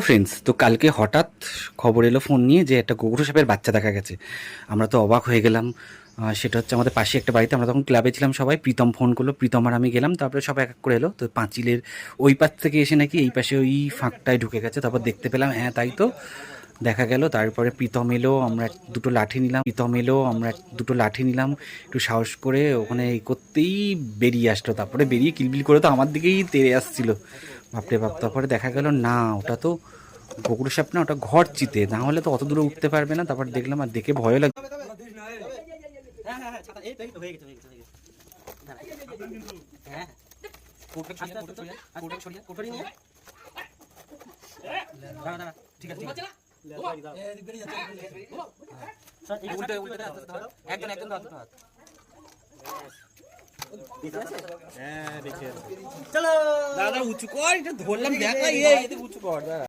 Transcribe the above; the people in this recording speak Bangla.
ফ্রেন্ডস, তো কালকে হঠাৎ খবর এলো ফোন নিয়ে যে একটা গোগরু সাপের বাচ্চা দেখা গেছে। আমরা তো অবাক হয়ে গেলাম। সেটা হচ্ছে আমাদের পাশে একটা বাড়িতে, আমরা তখন ক্লাবে ছিলাম সবাই। প্রীতম ফোন করলো, প্রীতম আর আমি গেলাম, তারপরে সব এক এক করে এলো। তো পাঁচিলের ওই পাশ থেকে এসে নাকি এই পাশে ওই ফাঁকটায় ঢুকে গেছে। তারপর দেখতে পেলাম, হ্যাঁ তাই তো দেখা গেল। তারপরে প্রীতম এলো, আমরা দুটো লাঠি নিলাম। দুটো লাঠি নিলাম, একটু সাহস করে ওখানে এই করতেই বেরিয়ে আসলো। তারপরে বেরিয়ে কিলবিল করে তো আমার দিকেই তেড়ে আসছিল। বাপরে বাপ! তারপরে দেখা গেল না, ওটা তো গোগরু সাপ না, ওটা ঘর চিতে, না হলে তো অত দূরে উঠতে পারবে না। তারপর দেখলাম, আর দেখে ভয় লাগলো। চলো দাদা উঁচু কর, এটা ধরলাম, দেখা উঁচু কর দাদা।